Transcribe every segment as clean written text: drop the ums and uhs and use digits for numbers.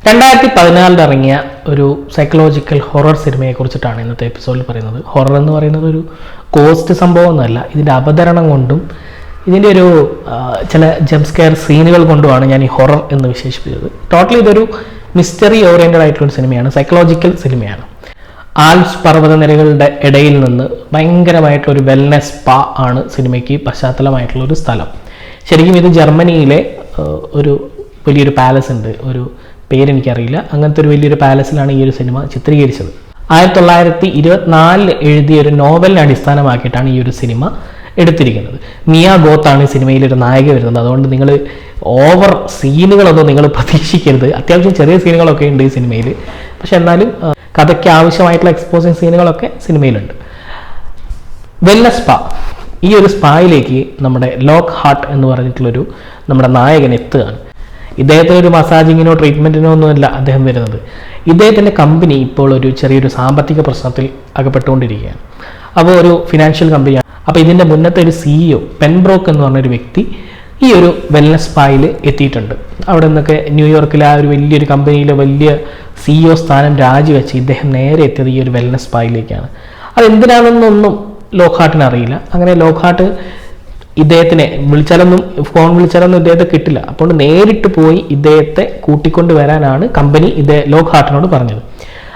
2014 ഇറങ്ങിയ ഒരു psychological horror സിനിമയെ കുറിച്ചിട്ടാണ് ഇന്നത്തെ എപ്പിസോഡിൽ പറയുന്നത്. ഹൊറർ എന്ന് പറയുന്നത് ഒരു കോസ്റ്റ് സംഭവമൊന്നുമല്ല, ഇതിൻ്റെ അവതരണം കൊണ്ടും ഇതിൻ്റെ ഒരു ചില ജംസ്കെയർ സീനുകൾ കൊണ്ടുമാണ് ഞാൻ ഈ ഹൊറർ എന്ന് വിശേഷിപ്പിച്ചത്. ടോട്ടലി ഇതൊരു മിസ്റ്ററി ഓറിയൻറ്റഡ് ആയിട്ടുള്ള സിനിമയാണ്, സൈക്കോളജിക്കൽ സിനിമയാണ്. ആൽപ്സ് പർവ്വതനിരകളുടെ ഇടയിൽ നിന്ന് ഭയങ്കരമായിട്ടുള്ളൊരു വെൽനെസ് സ്പാ ആണ് സിനിമയ്ക്ക് പശ്ചാത്തലമായിട്ടുള്ള ഒരു സ്ഥലം. ശരിക്കും ഇത് ജർമ്മനിയിലെ ഒരു വലിയൊരു പാലസ് ഉണ്ട്, ഒരു പേരെനിക്കറിയില്ല, അങ്ങനത്തെ ഒരു വലിയൊരു പാലസിലാണ് ഈ ഒരു സിനിമ ചിത്രീകരിച്ചത്. 1924 എഴുതിയ ഒരു നോവലിനെ അടിസ്ഥാനമാക്കിയിട്ടാണ് ഈ ഒരു സിനിമ എടുത്തിരിക്കുന്നത്. മിയ ഗോത്താണ് ഈ സിനിമയിലൊരു നായിക വരുന്നത്. അതുകൊണ്ട് നിങ്ങൾ ഓവർ സീനുകളൊന്നും നിങ്ങൾ പ്രതീക്ഷിക്കരുത്. അത്യാവശ്യം ചെറിയ സീനുകളൊക്കെ ഉണ്ട് ഈ സിനിമയിൽ, പക്ഷെ എന്നാലും കഥയ്ക്ക് ആവശ്യമായിട്ടുള്ള എക്സ്പോസിങ് സീനുകളൊക്കെ സിനിമയിലുണ്ട്. വെൽനസ് സ്പാ, ഈ ഒരു സ്പായിലേക്ക് നമ്മുടെ ലോക്ക് ഹാർട്ട് എന്ന് പറഞ്ഞിട്ടുള്ളൊരു നമ്മുടെ നായകൻ എത്തുകയാണ്. ഇദ്ദേഹത്തിന് ഒരു മസാജിങ്ങിനോ ട്രീറ്റ്മെൻറ്റിനോ ഒന്നുമല്ല അദ്ദേഹം വരുന്നത്. ഇദ്ദേഹത്തിൻ്റെ കമ്പനി ഇപ്പോൾ ഒരു ചെറിയൊരു സാമ്പത്തിക പ്രശ്നത്തിൽ അകപ്പെട്ടുകൊണ്ടിരിക്കുകയാണ്. അപ്പോൾ ഒരു ഫിനാൻഷ്യൽ കമ്പനിയാണ്. അപ്പോൾ ഇതിൻ്റെ മുന്നത്തെ ഒരു CEO പെൻബ്രോക്ക് എന്ന് പറഞ്ഞൊരു വ്യക്തി ഈ ഒരു വെൽനസ് സ്പായിൽ എത്തിയിട്ടുണ്ട്. അവിടെ നിന്നൊക്കെ ന്യൂയോർക്കിലെ ആ ഒരു വലിയൊരു കമ്പനിയിലെ വലിയ CEO സ്ഥാനം രാജിവെച്ച് ഇദ്ദേഹം നേരെ എത്തിയത് ഈ ഒരു വെൽനസ് സ്പായിലേക്കാണ്. അതെന്തിനാണെന്നൊന്നും ലോക്ക്ഹാർട്ടിന് അറിയില്ല. അങ്ങനെ ലോക്ക്ഹാർട്ട് ഇദ്ദേഹത്തിനെ ഫോൺ വിളിച്ചാലൊന്നും ഇദ്ദേഹത്തെ കിട്ടില്ല. അപ്പോൾ നേരിട്ട് പോയി ഇദ്ദേഹത്തെ കൂട്ടിക്കൊണ്ട് വരാനാണ് കമ്പനി ലോക്ക്ഹാർട്ടിനോട് പറഞ്ഞത്.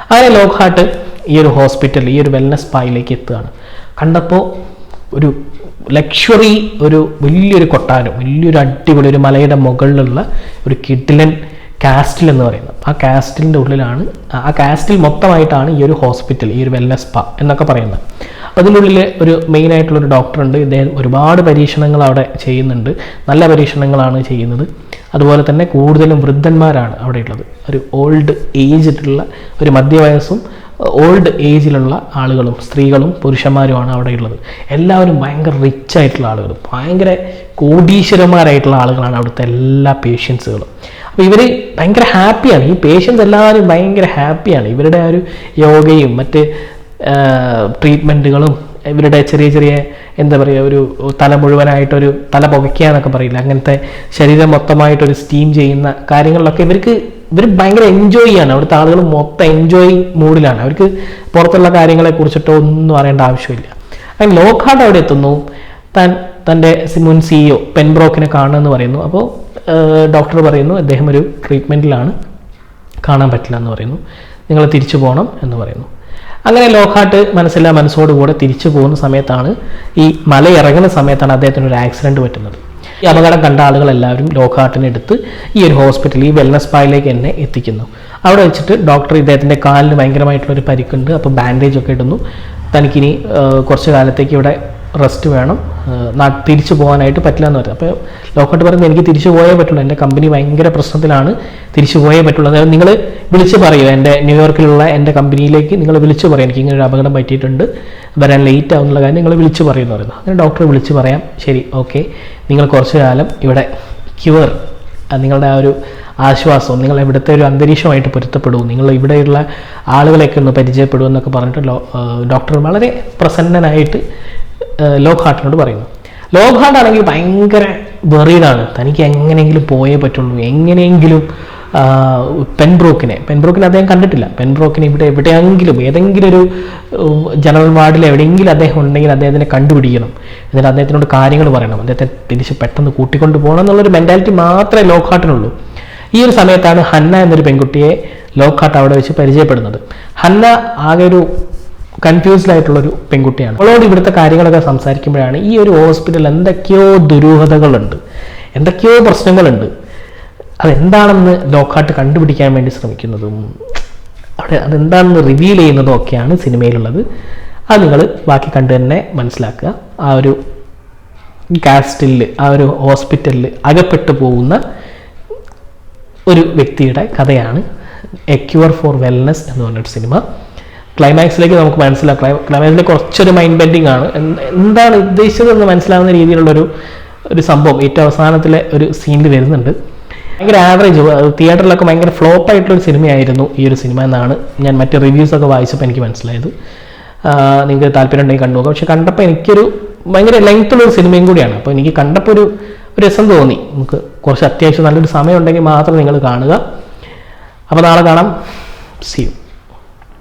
അങ്ങനെ ലോക്ക്ഹാർട്ട് ഈ ഒരു ഹോസ്പിറ്റൽ, ഈ ഒരു വെൽനസ് സ്പായിലേക്ക് എത്തുകയാണ്. കണ്ടപ്പോൾ ഒരു ലക്ഷറി, ഒരു വലിയൊരു കൊട്ടാരം, വലിയൊരു അടിപൊളി ഒരു മലയുടെ മുകളിലുള്ള ഒരു കിഡിലൻ കാസ്റ്റിൽ എന്ന് പറയുന്നത്. ആ കാസ്റ്റിലിൻ്റെ ഉള്ളിലാണ്, ആ കാസ്റ്റിൽ മൊത്തമായിട്ടാണ് ഈ ഒരു ഹോസ്പിറ്റൽ, ഈ ഒരു വെൽനസ് സ്പാ എന്നൊക്കെ പറയുന്നത്. അതിൻ്റെ ഉള്ളിൽ ഒരു മെയിനായിട്ടുള്ളൊരു ഡോക്ടറുണ്ട്. ഇദ്ദേഹം ഒരുപാട് പരീക്ഷണങ്ങൾ അവിടെ ചെയ്യുന്നുണ്ട്, നല്ല പരീക്ഷണങ്ങളാണ് ചെയ്യുന്നത്. അതുപോലെ തന്നെ കൂടുതലും വൃദ്ധന്മാരാണ് അവിടെ ഉള്ളത്. ഒരു ഓൾഡ് ഏജിലുള്ള, ഒരു മധ്യവയസ്സും ഓൾഡ് ഏജിലുള്ള ആളുകളും സ്ത്രീകളും പുരുഷന്മാരുമാണ് അവിടെ ഉള്ളത്. എല്ലാവരും ഭയങ്കര റിച്ച് ആയിട്ടുള്ള ആളുകൾ, ഭയങ്കര കോടീശ്വരന്മാരായിട്ടുള്ള ആളുകളാണ് അവിടുത്തെ എല്ലാ പേഷ്യൻസുകളും. അപ്പോൾ ഇവർ ഭയങ്കര ഹാപ്പിയാണ്, ഈ പേഷ്യൻസ് എല്ലാവരും ഭയങ്കര ഹാപ്പിയാണ്. ഇവരുടെ ആ ഒരു യോഗയും മറ്റ് ട്രീറ്റ്മെൻറ്റുകളും, ഇവരുടെ ചെറിയ ചെറിയ എന്താ പറയുക, ഒരു തല മുഴുവനായിട്ടൊരു തല പുകയ്ക്കുക എന്നൊക്കെ പറയില്ല, അങ്ങനത്തെ ശരീരം മൊത്തമായിട്ടൊരു സ്റ്റീം ചെയ്യുന്ന കാര്യങ്ങളിലൊക്കെ ഇവർ ഭയങ്കര എൻജോയ് ചെയ്യാണ്. അവിടുത്തെ ആളുകൾ മൊത്തം എൻജോയ് മൂഡിലാണ്. അവർക്ക് പുറത്തുള്ള കാര്യങ്ങളെ കുറിച്ചിട്ടോ ഒന്നും അറിയേണ്ട ആവശ്യമില്ല. അങ്ങനെ ലോക്ക്ഹാർട്ട് അവിടെ എത്തുന്നു. തൻ്റെ മുൻ CEO പെൻബ്രോക്കിനെ കാണുമെന്ന് പറയുന്നു. അപ്പോൾ ഡോക്ടർ പറയുന്നു അദ്ദേഹം ഒരു ട്രീറ്റ്മെൻറ്റിലാണ്, കാണാൻ പറ്റില്ല എന്ന് പറയുന്നു. നിങ്ങൾ തിരിച്ചു പോകണം എന്ന് പറയുന്നു. അങ്ങനെ ലോക്ക്ഹാർട്ട് മനസ്സോടുകൂടെ തിരിച്ചു പോകുന്ന സമയത്താണ്, ഈ മല ഇറങ്ങുന്ന സമയത്താണ് അദ്ദേഹത്തിന് ഒരു ആക്സിഡൻറ്റ് പറ്റുന്നത്. ഈ അപകടം കണ്ട ആളുകളെല്ലാവരും ലോക്ക്ഹാർട്ടിനെ എടുത്ത് ഈ ഒരു ഹോസ്പിറ്റലിൽ, ഈ വെൽനസ് സ്പായിലേക്ക് എന്നെ എത്തിക്കുന്നു. അവിടെ വെച്ചിട്ട് ഡോക്ടർ ഇദ്ദേഹത്തിൻ്റെ കാലിന് ഭയങ്കരമായിട്ടുള്ളൊരു പരിക്കുണ്ട്, അപ്പോൾ ബാൻഡേജ് ഒക്കെ ഇടുന്നു. തനിക്കിനി കുറച്ച് കാലത്തേക്ക് ഇവിടെ റെസ്റ്റ് വേണം, തിരിച്ചു പോകാനായിട്ട് പറ്റില്ല എന്ന് പറയും. അപ്പോൾ ലോക്ക്ഹാർട്ട് പറയുന്നത് എനിക്ക് തിരിച്ചു പോയേ പറ്റുള്ളൂ, എൻ്റെ കമ്പനി ഭയങ്കര പ്രശ്നത്തിലാണ്, തിരിച്ചു പോയേ പറ്റുള്ളൂ. അതായത് നിങ്ങൾ വിളിച്ച് പറയുമോ, എൻ്റെ ന്യൂയോർക്കിലുള്ള എൻ്റെ കമ്പനിയിലേക്ക് നിങ്ങൾ വിളിച്ച് പറയും, എനിക്ക് ഇങ്ങനെ ഒരു അപകടം പറ്റിയിട്ടുണ്ട്, വരാൻ ലേറ്റ് ആവുന്നുള്ള കാര്യം നിങ്ങൾ വിളിച്ച് പറയുമെന്ന് പറയുന്നു. അങ്ങനെ ഡോക്ടർ വിളിച്ച് പറയാം, ശരി ഓക്കെ, നിങ്ങൾ കുറച്ച് കാലം ഇവിടെ ക്യൂർ, നിങ്ങളുടെ ആ ഒരു ആശ്വാസവും നിങ്ങൾ ഇവിടുത്തെ ഒരു അന്തരീക്ഷമായിട്ട് പൊരുത്തപ്പെടൂ, നിങ്ങൾ ഇവിടെയുള്ള ആളുകളെയൊക്കെ ഒന്ന് പരിചയപ്പെടൂ എന്നൊക്കെ പറഞ്ഞിട്ട് ഡോക്ടർ വളരെ പ്രസന്നനായിട്ട് ലോക്ക്ഹാർട്ടിനോട് പറയുന്നു. ലോക്ക്ഹാർട്ട് ആണെങ്കിൽ ഭയങ്കര വെറീഡാണ്, തനിക്ക് എങ്ങനെയെങ്കിലും പോയേ പറ്റുള്ളൂ, എങ്ങനെയെങ്കിലും പെൻബ്രോക്കിനെ അദ്ദേഹം കണ്ടിട്ടില്ല. പെൻബ്രോക്കിനെ ഇവിടെ എവിടെയെങ്കിലും, ഏതെങ്കിലും ഒരു ജനറൽ വാർഡിൽ എവിടെയെങ്കിലും അദ്ദേഹം ഉണ്ടെങ്കിൽ അദ്ദേഹത്തിനെ കണ്ടുപിടിക്കണം, എന്നിട്ട് അദ്ദേഹത്തിനോട് കാര്യങ്ങൾ പറയണം, അദ്ദേഹത്തെ തിരിച്ച് പെട്ടെന്ന് കൂട്ടിക്കൊണ്ട് പോകണം എന്നുള്ളൊരു മെൻറ്റാലിറ്റി മാത്രമേ ലോക്ക്ഹാർട്ടിനുള്ളൂ. ഈ ഒരു സമയത്താണ് ഹന്ന എന്നൊരു പെൺകുട്ടിയെ ലോക്ക്ഹാർട്ട് അവിടെ വെച്ച് പരിചയപ്പെടുന്നത്. ഹന്ന ആകെ ഒരു കൺഫ്യൂസ്ഡ് ആയിട്ടുള്ളൊരു പെൺകുട്ടിയാണ്. അവളോട് ഇവിടുത്തെ കാര്യങ്ങളൊക്കെ സംസാരിക്കുമ്പോഴാണ് ഈ ഒരു ഹോസ്പിറ്റലിൽ എന്തൊക്കെയോ ദുരൂഹതകളുണ്ട്, എന്തൊക്കെയോ പ്രശ്നങ്ങളുണ്ട്, അതെന്താണെന്ന് ലോക്ക്ഹാർട്ട് കണ്ടുപിടിക്കാൻ വേണ്ടി ശ്രമിക്കുന്നതും അവിടെ അതെന്താണെന്ന് റിവീൽ ചെയ്യുന്നതും ഒക്കെയാണ് സിനിമയിലുള്ളത്. അത് നിങ്ങൾ ബാക്കി കണ്ടു തന്നെ മനസ്സിലാക്കുക. ആ ഒരു കാസ്റ്റിൽ, ആ ഒരു ഹോസ്പിറ്റലിൽ അകപ്പെട്ടു പോകുന്ന ഒരു വ്യക്തിയുടെ കഥയാണ് എ ക്യൂർ ഫോർ വെൽനസ് എന്ന് പറഞ്ഞൊരു സിനിമ. ക്ലൈമാക്സിലേക്ക് നമുക്ക് മനസ്സിലാക്കാം. ക്ലൈമാക്സിലേക്ക് കുറച്ചൊരു മൈൻഡ് ബെൻഡിങ് ആണ്, എന്താണ് ഉദ്ദേശിച്ചതെന്ന് മനസ്സിലാവുന്ന രീതിയിലുള്ളൊരു സംഭവം ഏറ്റവും അവസാനത്തിലെ ഒരു സീനിൽ വരുന്നുണ്ട്. ഭയങ്കര ആവറേജ്, തിയേറ്ററിലൊക്കെ ഭയങ്കര ഫ്ലോപ്പ് ആയിട്ടുള്ളൊരു സിനിമയായിരുന്നു ഈ ഒരു സിനിമ എന്നാണ് ഞാൻ മറ്റ് റിവ്യൂസൊക്കെ വായിച്ചപ്പോൾ എനിക്ക് മനസ്സിലായത്. നിങ്ങൾക്ക് താല്പര്യം ഉണ്ടെങ്കിൽ കണ്ടുപോകാം. പക്ഷെ കണ്ടപ്പോൾ എനിക്കൊരു ഭയങ്കര ലെങ്ത്തുള്ളൊരു സിനിമയും കൂടിയാണ്. അപ്പോൾ എനിക്ക് കണ്ടപ്പോൾ ഒരു രസം തോന്നി. നമുക്ക് കുറച്ച് അത്യാവശ്യം നല്ലൊരു സമയം ഉണ്ടെങ്കിൽ മാത്രം നിങ്ങൾ കാണുക. അപ്പോൾ നാളെ കാണാം. See you.